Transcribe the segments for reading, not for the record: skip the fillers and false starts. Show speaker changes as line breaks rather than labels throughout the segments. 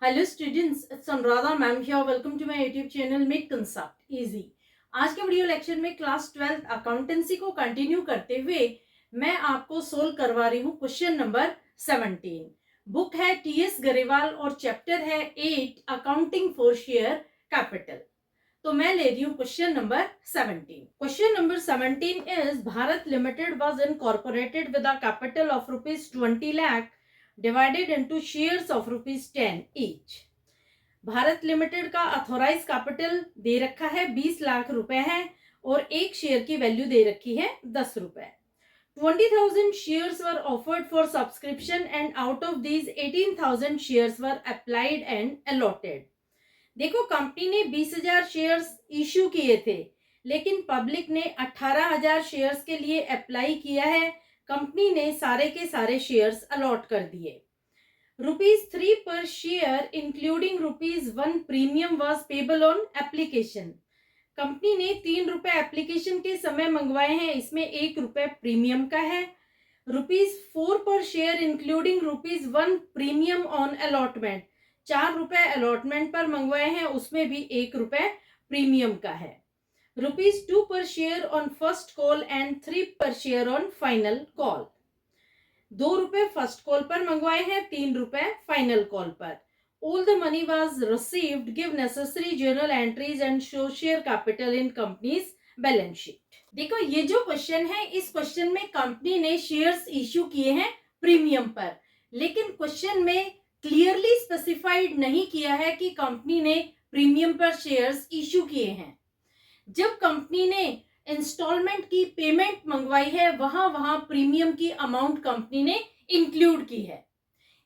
Hello students, it's Anuradha ma'am here. Welcome to my YouTube channel make concept easy. आज के video lecture में class 12 accountancy को continue करते हुए मैं आपको सोल्व करवा रही हूँ क्वेश्चन नंबर 17। बुक है टीएस गरेवाल और चैप्टर है 8 अकाउंटिंग फॉर शेयर कैपिटल। तो मैं ले रही हूँ question number 17। Question number 17 is Bharat limited was incorporated with a capital of ₹20 lakh divided into shares of ₹10 each। Bharat limited का अथोराइज कैपिटल दे रखा है 20 लाख रुपए है और एक शेयर की वैल्यू दे रखी है 10 रुपए। 20,000 shares were offered for subscription and out of these 18,000 shares were applied and allotted। देखो, कंपनी ने 20,000 शेयर्स इश्यू किए थे, लेकिन पब्लिक ने 18,000 शेयर्स के लिए अप्लाई किया है। कंपनी ने सारे के सारे शेयर्स अलॉट कर दिए। ₹3 पर share including ₹1 premium was payable on application. Company ने ₹3 एप्लीकेशन के समय मंगवाए हैं, इसमें ₹1 प्रीमियम का है। ₹4 पर share including ₹1 premium on allotment, ₹4 allotment पर मंगवाए हैं, उसमें भी ₹1 प्रीमियम का है। ₹2 per share on first call and 3 per share on final call। ₹2 first call पर मंगवाए हैं, ₹3 फाइनल कॉल पर। All the money was received, give necessary journal entries and show share capital in company's balance sheet। देखो, ये जो question है, इस question में कंपनी ने शेयर्स इश्यू किए हैं प्रीमियम पर, लेकिन क्वेश्चन में क्लियरली स्पेसिफाइड नहीं किया है कि कंपनी ने प्रीमियम पर शेयर्स इश्यू किए हैं। जब कंपनी ने इंस्टॉलमेंट की पेमेंट मंगवाई है, वहां प्रीमियम की अमाउंट कंपनी ने इंक्लूड की है।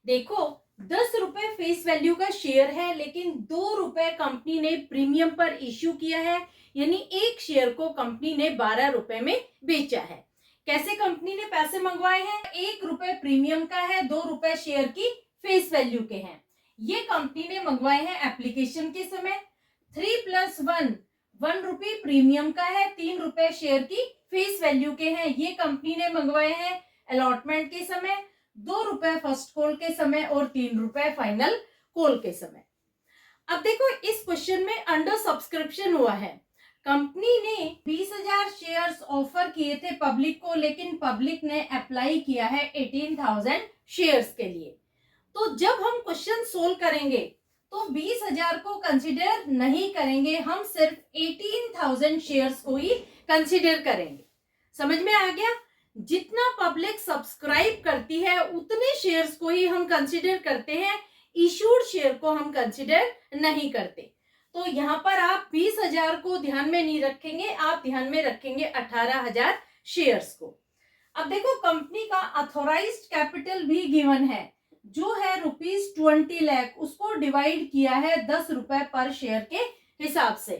देखो, ₹10 फेस वैल्यू का शेयर है, लेकिन ₹2 कंपनी ने प्रीमियम पर इश्यू किया है, यानी एक शेयर को कंपनी ने ₹12 में बेचा है। कैसे कंपनी ने पैसे मंगवाए हैं? ₹1 प्रीमियम का है, ₹2 शेयर की फेस वैल्यू के हैं। ये कंपनी ने मंगवाए हैं एप्लीकेशन के समय। 3 + 1 ₹1 प्रीमियम का है, ₹3 शेयर की फेस वैल्यू के हैं। ये कंपनी ने मंगवाए हैं अलॉटमेंट के समय, ₹2 फर्स्ट कॉल के समय और ₹3 फाइनल कॉल के समय। अब देखो, इस क्वेश्चन में अंडर सब्सक्रिप्शन हुआ है। कंपनी ने 20,000 शेयर्स ऑफर किए थे पब्लिक को, लेकिन पब्लिक ने अप्लाई किया है 18,000 शेयर्स के लिए। तो जब हम क्वेश्चन सोल्व करेंगे तो 20,000 को कंसिडर नहीं करेंगे, हम सिर्फ 18,000 शेयर्स को ही कंसिडर करेंगे। समझ में आ गया? जितना पब्लिक सब्सक्राइब करती है उतने शेयर्स को ही हम कंसिडर करते हैं, इशूड शेयर को हम कंसिडर नहीं करते। तो यहाँ पर आप 20,000 को ध्यान में नहीं रखेंगे, आप ध्यान में रखेंगे 18,000 शेयर्स को। अब देखो, कंपनी का अथोराइज्ड कैपिटल भी गिवन है, जो है ₹20 लाख, उसको डिवाइड किया है ₹10 पर शेयर के हिसाब से।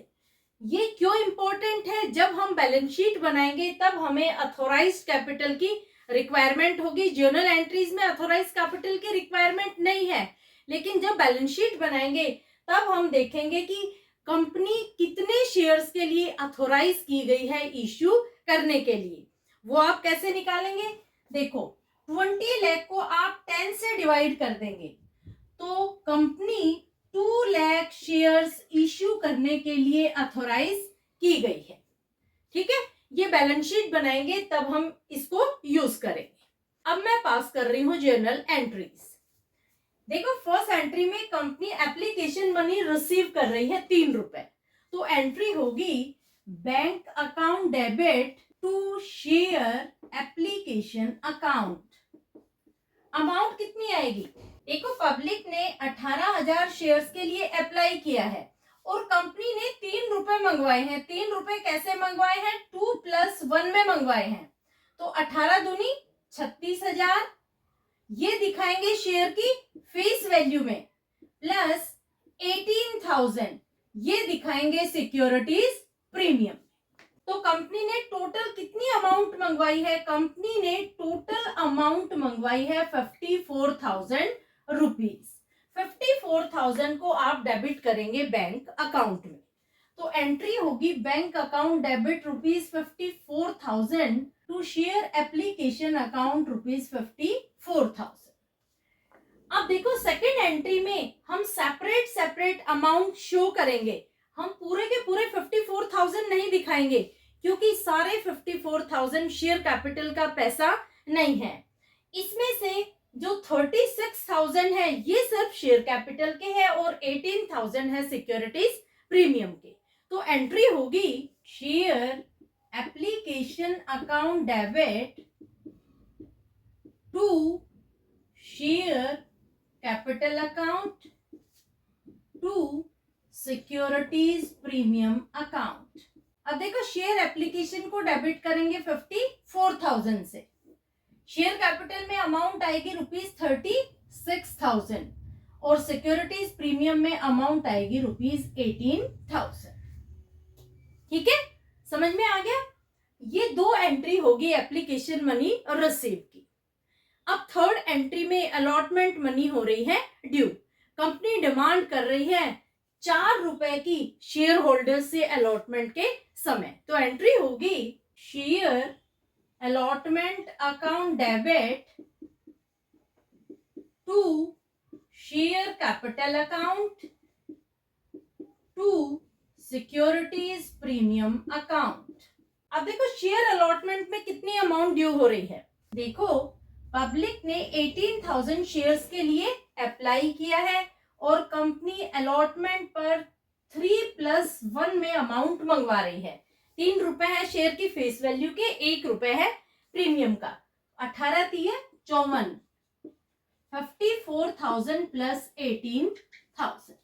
ये क्यों इंपॉर्टेंट है? जब हम बैलेंस शीट बनाएंगे तब हमें अथोराइज्ड कैपिटल की रिक्वायरमेंट होगी। जर्नल एंट्रीज में अथोराइज्ड कैपिटल की रिक्वायरमेंट नहीं है, लेकिन जब बैलेंस शीट बनाएंगे तब हम देखेंगे कि कंपनी कितने शेयर्स के लिए अथोराइज की गई है इश्यू करने के लिए। वो आप कैसे निकालेंगे? देखो, 20 लाख को आप 10 से डिवाइड कर देंगे तो कंपनी 2 लाख शेयर्स इश्यू करने के लिए अथोराइज की गई है। ठीक है, ये बैलेंस शीट बनाएंगे तब हम इसको यूज करेंगे। अब मैं पास कर रही हूं जर्नल एंट्रीज। देखो, फर्स्ट एंट्री में कंपनी एप्लीकेशन मनी रिसीव कर रही है ₹3, तो एंट्री होगी bank account debit to share application account. Amount कितनी आएगी? देखो, पब्लिक ने 18,000 शेयर्स के लिए अप्लाई किया है और कंपनी ने ₹3 मंगवाए हैं। ₹3 कैसे मंगवाए हैं? 2 + 1 में मंगवाए हैं, तो 18 दूनी 36,000 ये दिखाएंगे शेयर की फेस वैल्यू में, प्लस 18,000 ये दिखाएंगे सिक्योरिटीज प्रीमियम। तो कंपनी ने टोटल कितनी अमाउंट मंगवाई है? कंपनी ने टोटल अमाउंट मंगवाई है ₹54,000। 54,000 को आप डेबिट करेंगे बैंक अकाउंट में, तो एंट्री होगी bank account debit ₹54,000 to share application account ₹54,000। अब देखो, सेकेंड एंट्री में हम सेपरेट अमाउंट शो करेंगे। हम पूरे के पूरे 54,000 नहीं दिखाएंगे क्योंकि सारे 54,000 शेयर कैपिटल का पैसा नहीं है। इसमें से जो 36,000 है ये सिर्फ शेयर कैपिटल के है और 18,000 है सिक्योरिटीज प्रीमियम के। तो एंट्री होगी share application account debit to share capital account to securities premium account. अब देखो शेयर एप्लीकेशन को डेबिट करेंगे 54,000 से, शेयर कैपिटल में अमाउंट आएगी ₹36,000 और सिक्योरिटीज प्रीमियम में अमाउंट आएगी ₹18,000। ठीक है, समझ में आ गया। ये दो एंट्री होगी एप्लीकेशन मनी और रिसीव की। अब थर्ड एंट्री में अलॉटमेंट मनी हो रही है ड्यू। कंपनी डिमांड कर रही है ₹4 की शेयर होल्डर से अलॉटमेंट के समय। तो एंट्री होगी share allotment account debit to share capital account to securities premium account. अब देखो शेयर अलॉटमेंट में कितनी अमाउंट ड्यू हो रही है। देखो पब्लिक ने 18,000 शेयर्स के लिए अप्लाई किया है और कंपनी अलॉटमेंट पर 3+1 में अमाउंट मंगवा रही है। ₹3 है शेयर की फेस वैल्यू के, ₹1 है प्रीमियम का। 18 3 54, 54,000 प्लस 18,000।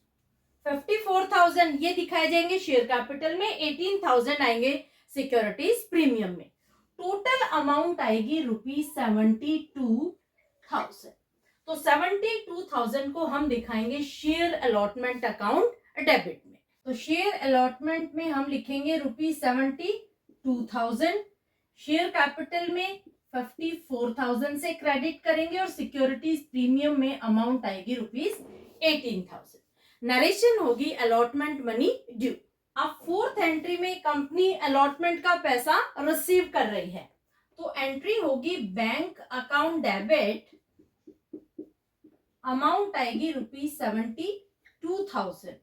54,000 ये दिखाए जाएंगे शेयर कैपिटल में, 18,000 आएंगे सिक्योरिटीज प्रीमियम में। टोटल अमाउंट आएगी ₹72,000। तो 72,000 को हम दिखाएंगे शेयर अलॉटमेंट अकाउंट डेबिट में। तो शेयर अलॉटमेंट में हम लिखेंगे ₹72,000, शेयर कैपिटल में 54,000 से क्रेडिट करेंगे और सिक्योरिटीज प्रीमियम में अमाउंट आएगी ₹18,000। नरेशन होगी अलॉटमेंट मनी ड्यू। अब फोर्थ एंट्री में कंपनी अलॉटमेंट का पैसा रिसीव कर रही है। तो एंट्री होगी बैंक अकाउंट डेबिट, अमाउंट आएगी ₹72,000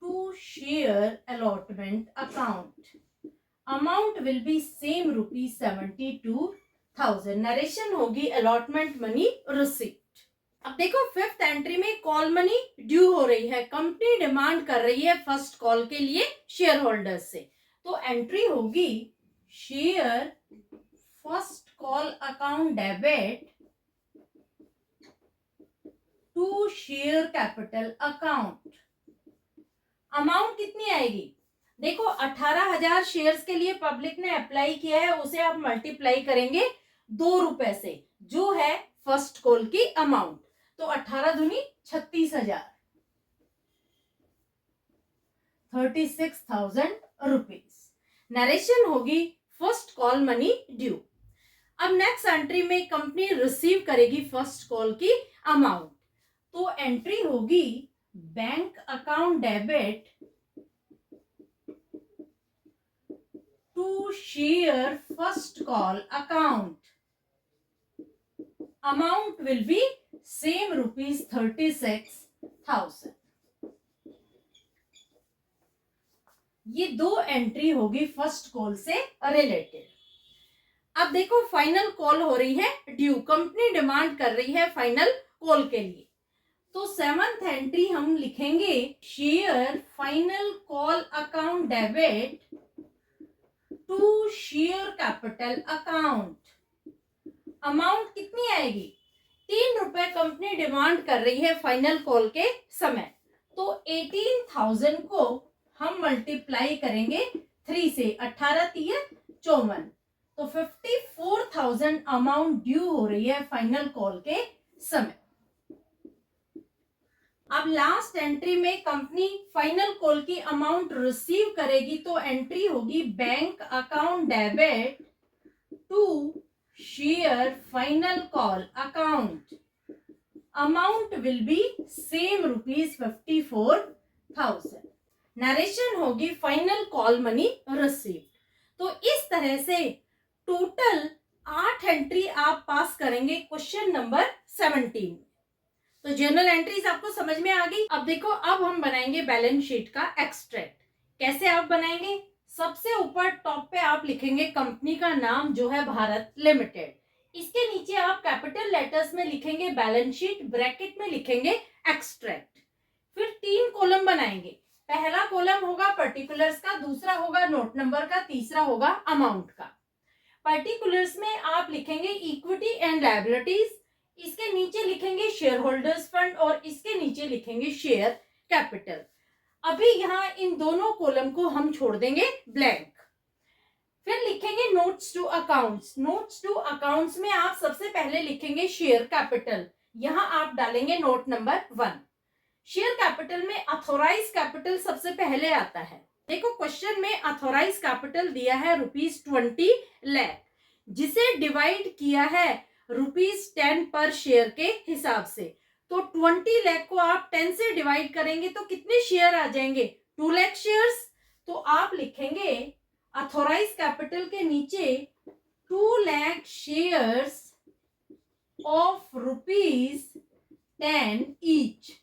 to share allotment account, amount will be same ₹72,000। Narration होगी अलॉटमेंट मनी रिसीव्ड। अब देखो फिफ्थ एंट्री में कॉल मनी ड्यू हो रही है। कंपनी डिमांड कर रही है फर्स्ट कॉल के लिए शेयर होल्डर्स से। तो एंट्री होगी share first call account debit to share capital account. Amount कितनी आएगी? देखो 18,000 शेयर्स के लिए पब्लिक ने अप्लाई किया है, उसे आप मल्टीप्लाई करेंगे ₹2 से, जो है फर्स्ट कॉल की अमाउंट। तो 18 दूनी 36,000, ₹36,000। नरेशन होगी फर्स्ट कॉल मनी ड्यू। अब नेक्स्ट एंट्री में कंपनी रिसीव करेगी फर्स्ट कॉल की अमाउंट। तो एंट्री होगी bank account debit to share first call account, amount will be same ₹36,000। ये दो एंट्री होगी फर्स्ट कॉल से रिलेटेड। अब देखो फाइनल कॉल हो रही है ड्यू। कंपनी डिमांड कर रही है फाइनल कॉल के लिए। तो सेवंथ एंट्री हम लिखेंगे share final call account debit to share capital account. Amount कितनी आएगी? ₹3 कंपनी डिमांड कर रही है फाइनल कॉल के समय। तो 18,000 को हम मल्टीप्लाई करेंगे 3 से, 18 3 54। तो 54,000 अमाउंट ड्यू हो रही है फाइनल कॉल के समय। अब लास्ट एंट्री में कंपनी फाइनल कॉल की अमाउंट रिसीव करेगी। तो एंट्री होगी bank account debit to share final call account, amount will be same ₹54,000। Narration होगी फाइनल कॉल मनी रिसीव। तो इस तरह से टोटल 8 एंट्री आप पास करेंगे क्वेश्चन नंबर 17। तो जर्नल एंट्रीज आपको समझ में आ गई। अब देखो, अब हम बनाएंगे बैलेंस शीट का एक्सट्रैक्ट। कैसे आप बनाएंगे? सबसे ऊपर टॉप पे आप लिखेंगे कंपनी का नाम जो है भारत लिमिटेड। इसके नीचे आप कैपिटल लेटर्स में लिखेंगे बैलेंस शीट, ब्रैकेट में लिखेंगे एक्सट्रैक्ट। फिर 3 कॉलम बनाएंगे। पहला कॉलम होगा पर्टिकुलर्स का, दूसरा होगा नोट नंबर का, तीसरा होगा अमाउंट का। पर्टिकुलर्स में आप लिखेंगे इक्विटी एंड लायबिलिटीज, इसके नीचे लिखेंगे शेयर होल्डर्स फंड और इसके नीचे लिखेंगे शेयर कैपिटल। अभी यहाँ इन दोनों कॉलम को हम छोड़ देंगे ब्लैंक। फिर लिखेंगे notes to accounts. Notes to accounts में आप सबसे पहले लिखेंगे शेयर कैपिटल, यहाँ आप डालेंगे नोट नंबर 1। शेयर कैपिटल में अथोराइज कैपिटल सबसे पहले आता है। देखो, क्वेश्चन में अथोराइज कैपिटल दिया है ₹20 लाख, जिसे डिवाइड किया है ₹10 पर शेयर के हिसाब से। तो 20 लाख को आप 10 से डिवाइड करेंगे तो कितने शेयर आ जाएंगे? 2 लाख शेयर्स। तो आप लिखेंगे अथोराइज कैपिटल के नीचे 2 lakh shares of ₹10 each.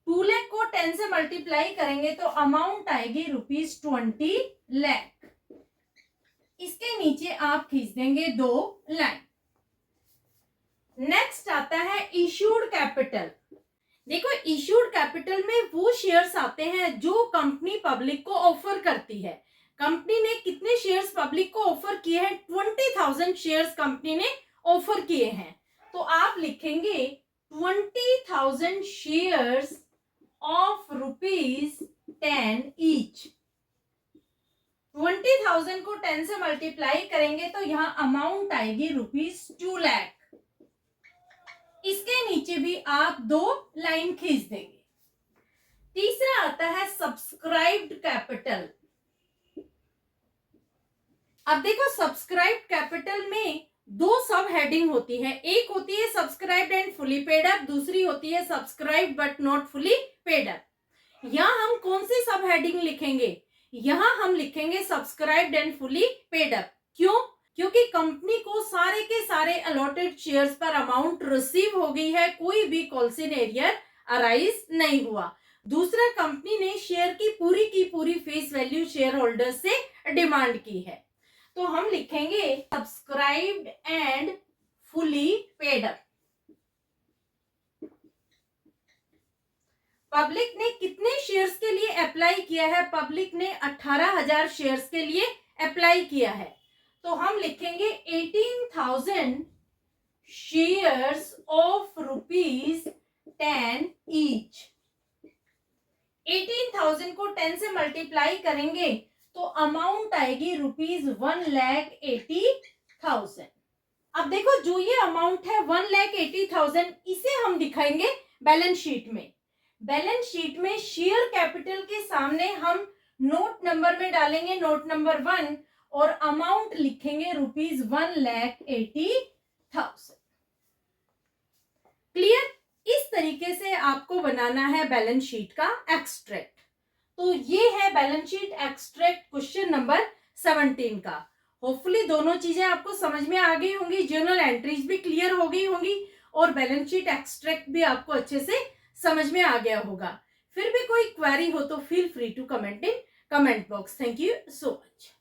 2 lakh को 10 से मल्टीप्लाई करेंगे तो अमाउंट आएगी ₹20 लाख। इसके नीचे आप खींच देंगे 2 लाइन। नेक्स्ट आता है इश्यूड कैपिटल। देखो, इश्यूड कैपिटल में वो शेयर्स आते हैं जो कंपनी पब्लिक को ऑफर करती है। कंपनी ने कितने शेयर्स पब्लिक को ऑफर किए हैं? 20,000 शेयर्स कंपनी ने ऑफर किए हैं। तो आप लिखेंगे 20,000 शेयर्स ऑफ ₹10 ईच। 20,000 को 10 से मल्टीप्लाई करेंगे तो यहाँ अमाउंट आएगी ₹2 लाख। इसके नीचे भी आप 2 लाइन खींच देंगे। तीसरा आता है सब्सक्राइब्ड कैपिटल। अब देखो, सब्सक्राइब्ड कैपिटल में 2 सब हेडिंग होती है। एक होती है subscribed and fully paid up, दूसरी होती है subscribed but not fully paid up. यहाँ हम कौन सी सब हेडिंग लिखेंगे? यहाँ हम लिखेंगे subscribed and fully paid up. क्यों? क्योंकि कंपनी को सारे के सारे अलॉटेड शेयर्स पर अमाउंट रिसीव हो गई है, कोई भी कॉल्सिन एरियर अराइज नहीं हुआ। दूसरा, कंपनी ने शेयर की पूरी फेस वैल्यू शेयर होल्डर से डिमांड की है। तो हम लिखेंगे subscribed and fully paid up. Public ने कितने शेयर्स के लिए अप्लाई किया है? पब्लिक ने 18,000 शेयर्स के लिए अप्लाई किया है। तो हम लिखेंगे 18,000 शेयर्स ऑफ ₹10 ईच। 18,000 को 10 से मल्टीप्लाई करेंगे तो अमाउंट आएगी ₹1,80,000। अब देखो, जो ये अमाउंट है 1,80,000, इसे हम दिखाएंगे बैलेंस शीट में। बैलेंस शीट में शेयर कैपिटल के सामने हम नोट नंबर में डालेंगे नोट नंबर 1 और अमाउंट लिखेंगे ₹1,80,000। क्लियर? इस तरीके से आपको बनाना है बैलेंस शीट का एक्सट्रैक्ट। तो ये है balance sheet extract question number 17 का। होपफुली दोनों चीजें आपको समझ में आ गई होंगी, जर्नल एंट्रीज भी क्लियर हो गई होंगी और बैलेंस शीट एक्सट्रैक्ट भी आपको अच्छे से समझ में आ गया होगा। फिर भी कोई क्वेरी हो तो feel free to comment in comment box. Thank you so much.